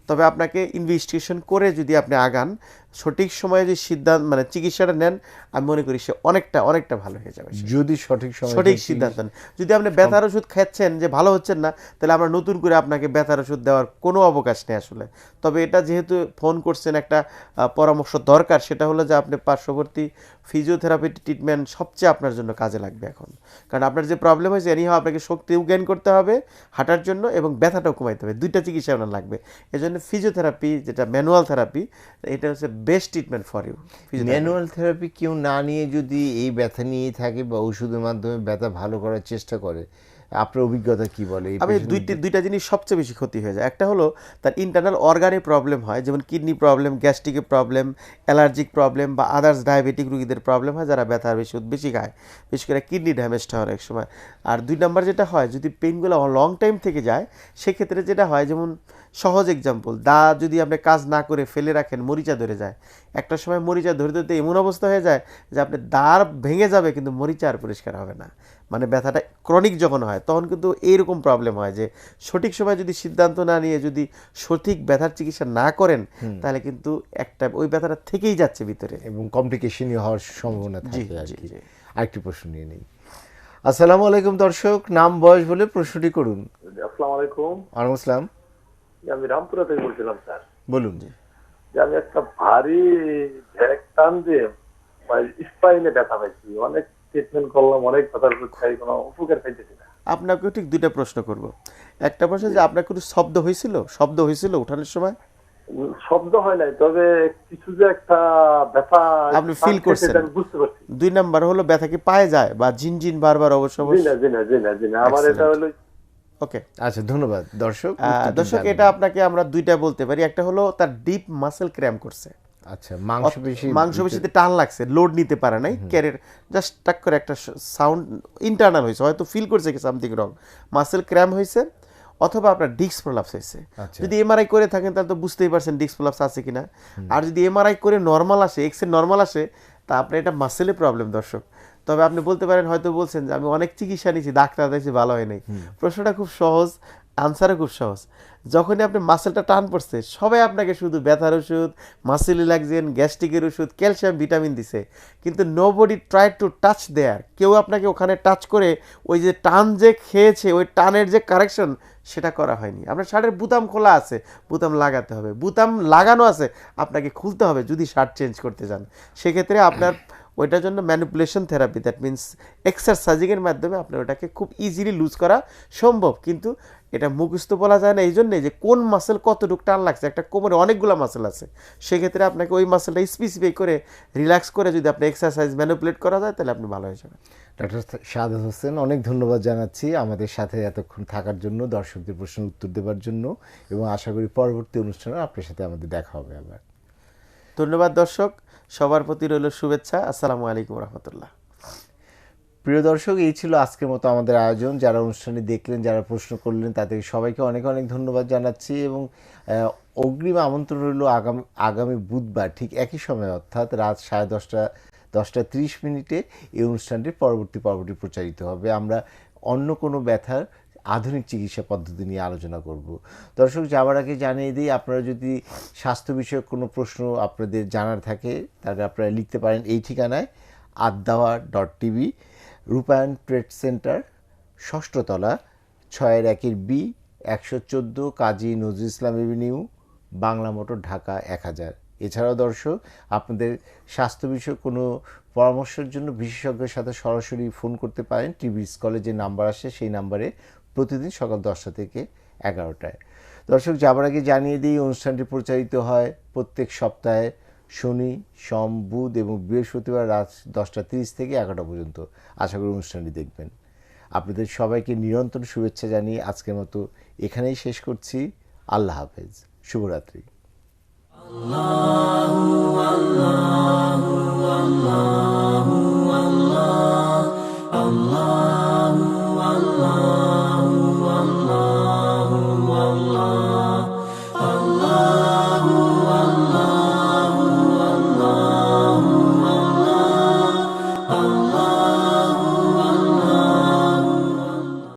তবে আপনাকে ইনভেস্টিগেশন করে যদি আপনি আগান, সঠিক সময়ে যে সিদ্ধান্ত মানে চিকিৎসাটা নেন, আমি মনে করি সে অনেকটা ভালো হয়ে যাবে যদি সঠিক সিদ্ধান্ত নেন। যদি আপনি ব্যথার ওষুধ খাচ্ছেন যে ভালো হচ্ছেন না, তাহলে আমরা নতুন করে আপনাকে ব্যথার ওষুধ দেওয়ার কোনো অবকাশ নেই আসলে। তবে এটা যেহেতু ফোন করছেন, একটা পরামর্শ দরকার, সেটা হলো যে আপনি পার্শ্ববর্তী ফিজিওথেরাপি ট্রিটমেন্ট সবচেয়ে আপনার জন্য কাজে লাগবে এখন। কারণ আপনার যে প্রবলেম হয়েছে, এনিহাও আপনাকে শক্তিও জ্ঞান করতে হবে হাঁটার জন্য এবং ব্যথাটাও কমাইতে হবে, দুইটা চিকিৎসা আপনার লাগবে। এই জন্য ফিজিওথেরাপি, যেটা ম্যানুয়াল থেরাপি, এটা হচ্ছে best treatment for you. Manual therapy কেউ না নিয়ে যদি এই ব্যথা নিয়েই থাকে বা ওষুধের মাধ্যমে ব্যথা ভালো করার চেষ্টা করে, আপনার অভিজ্ঞতা কি বলে? আমি দুইটা জিনিস সবচেয়ে বেশি ক্ষতি হয়ে যায়। একটা হলো তার ইন্টারনাল অর্গানে প্রবলেম হয়, যেমন কিডনি প্রবলেম, গ্যাস্ট্রিকের প্রবলেম, অ্যালার্জিক প্রবলেম বা আদার্স ডায়াবেটিক রোগীদের প্রবলেম হয়, যারা ব্যথার বেশি খায়, বিশেষ করে কিডনি ড্যামেজটা হয় অনেক সময়। আর 2 নাম্বার যেটা হয়, যদি পেইনগুলো লং টাইম থেকে যায়, সেক্ষেত্রে যেটা হয়, যেমন সহজ এক্সাম্পল, দা যদি আপনি কাজ না করে ফেলে রাখেন, মরিচা ধরে যায়। একটা সময় মরিচা ধরতে এমন অবস্থা হয়ে যায় যে আপনি দাঁড় ভেঙে যাবে, কিন্তু মরিচা আর পরিষ্কার হবে না। মানে ব্যথাটা ক্রনিক যখন হয়, তখন কিন্তু এইরকম প্রবলেম হয় যে সঠিক সময় যদি সিদ্ধান্ত না নিয়ে যদি সঠিক ব্যথার চিকিৎসা না করেন, তাহলে কিন্তু একটা ওই ব্যথাটা থেকেই যাচ্ছে ভিতরে এবং কমপ্লিকেশনই হওয়ার সম্ভাবনা থাকে। আরেকটি প্রশ্ন নিয়ে নেই। আসসালামু আলাইকুম দর্শক, নাম বয়স বলে প্রশ্নটি করুন। আসসালামু আলাইকুম। ওয়ালাইকুম আসসালাম। আমি রামপুরা থেকে বলছিলাম স্যার। বলুন। জি, আমি একটা ভারী ব্যাগ টান দিয়ে স্পাইনে ব্যথা পাইছি, অনেক ট্রিটমেন্ট করলাম, অনেক ব্যথার খাই, কোনো উপকার পাইতেছি না। আপনাকেও ঠিক 2টা প্রশ্ন করব। একটা প্রশ্ন যে আপনার কোনো শব্দ হয়েছিল ওঠানোর সময়? শব্দ হয় নাই, তবে কিছু যে একটা ব্যথা আপনি ফিল করছেন, বুঝতে পারছি। 2 নাম্বার হলো ব্যথা কি পায়ে যায় বা জিনজিন বারবার অবশ্য? জি না, আমার এটা হলো। ওকে, আচ্ছা ধন্যবাদ দর্শক। এটা আপনাকে আমরা 2টা বলতে পারি। একটা হলো তার ডিপ মাসেল ক্র্যাম্প করছে, আচ্ছা মাংসপেশিতে টান লাগছে, লোড নিতে পারে নাই, ক্যারের জাস্ট টাক করে একটা সাউন্ড ইন্টারনাল হয়েছে, হয়তো ফিল করছে কি সামথিং রং, মাসেল ক্র্যাম্প হয়েছে। অথবা আপনার ডিস্ক প্রলাপস হয়েছে। আচ্ছা। যদি এমআরআই করে থাকেন তাহলে তো বুঝতেই পারছেন ডিস্ক প্রলাপস আছে কিনা। আর যদি এমআরআই করে নর্মাল আসে, এক্স এর নর্মাল আসে, তা আপনার এটা মাসেলে প্রবলেম দর্শক। তবে আপনি বলতে পারেন, হয়তো বলছেন যে আমি অনেক চিকিৎসা নিয়েছি, ডাক্তার দেখছি ভালো হয় নাই। প্রশ্নটা খুব সহজ, আনসারও খুব সহজ। যখনই আপনি মাসেলটা টান পড়ছে, সবাই আপনাকে শুধু ব্যথার ওষুধ, মাসেল রিল্যাক্সেন, গ্যাস্ট্রিকের ওষুধ, ক্যালসিয়াম, ভিটামিন দিছে, কিন্তু নোবডি ট্রাই টু টাচ দেয়ার। কেউ আপনাকে ওখানে টাচ করে ওই যে টান যে খেয়েছে, ওই টানের যে কারেকশন, সেটা করা হয়নি। আপনার শার্টের বুতাম খোলা আছে, বুতাম লাগাতে হবে, বুতাম লাগানো আছে, আপনাকে খুলতে হবে যদি শার্ট চেঞ্জ করতে চান। সেক্ষেত্রে আপনার ওইটার জন্য ম্যানিপুলেশন থেরাপি, দ্যাট মিনস এক্সারসাইজিংয়ের মাধ্যমে আপনার ওটাকে খুব ইজিলি লুজ করা সম্ভব। কিন্তু এটা মুখস্থ বলা যায় না, এই জন্যে যে কোন মাসেল কতটুকু টান লাগছে। একটা কোমরে অনেকগুলো মাসেল আছে, সেক্ষেত্রে আপনাকে ওই মাসেলটা স্পেসিফাই করে রিল্যাক্স করে যদি আপনি এক্সারসাইজ ম্যানিপুলেট করা যায়, তাহলে আপনি ভালো হয়ে যাবেন। ডক্টর শাহাদাত হোসেন, অনেক ধন্যবাদ জানাচ্ছি আমাদের সাথে এতক্ষণ থাকার জন্য, দর্শকদের প্রশ্নের উত্তর দেওয়ার জন্য, এবং আশা করি পরবর্তী অনুষ্ঠানে আপনার সাথে আমাদের দেখা হবে আবার। ধন্যবাদ দর্শক, সবার প্রতি রইল শুভেচ্ছা। আসসালামু আলাইকুম রহমতুল্লাহ। প্রিয় দর্শক, এই ছিল আজকের মতো আমাদের আয়োজন। যারা অনুষ্ঠানে দেখলেন, যারা প্রশ্ন করলেন, তাদের সবাইকে অনেক অনেক ধন্যবাদ জানাচ্ছি, এবং অগ্রিম আমন্ত্রণ রইল আগামী বুধবার ঠিক একই সময়, অর্থাৎ রাত 10:30 এই অনুষ্ঠানটির পরবর্তী পর্বটি প্রচারিত হবে। আমরা অন্য কোনো ব্যথার আধুনিক চিকিৎসা পদ্ধতি নিয়ে আলোচনা করব। দর্শক, যাওয়ার আগে জানিয়ে দিই, আপনারা যদি স্বাস্থ্য বিষয়ক কোনো প্রশ্ন আপনাদের জানার থাকে, তাহলে আপনারা লিখতে পারেন এই ঠিকানায়, addawa.tv, রূপায়ণ ট্রেড সেন্টার, 6ষ্ঠ তলা, 6-1 B, 114 Kazi Nazrul Islam Avenue, Bangla motor, Dhaka 1000। এছাড়াও দর্শক, আপনাদের স্বাস্থ্য বিষয়ক কোনো পরামর্শের জন্য বিশেষজ্ঞের সাথে সরাসরি ফোন করতে পারেন। টিভি স্কলে যে নাম্বার আসে সেই নাম্বারে প্রতিদিন সকাল 10টা থেকে 11টায়। দর্শক, যাবার আগে জানিয়ে দিই, অনুষ্ঠানটি প্রচারিত হয় প্রত্যেক সপ্তাহে শনি, সোম, বুধ এবং বৃহস্পতিবার রাত 10:30 থেকে 11টা পর্যন্ত। আশা করি অনুষ্ঠানটি দেখবেন। আপনাদের সবাইকে নিরন্তর শুভেচ্ছা জানিয়ে আজকের মতো এখানেই শেষ করছি। আল্লাহ হাফেজ, শুভরাত্রি।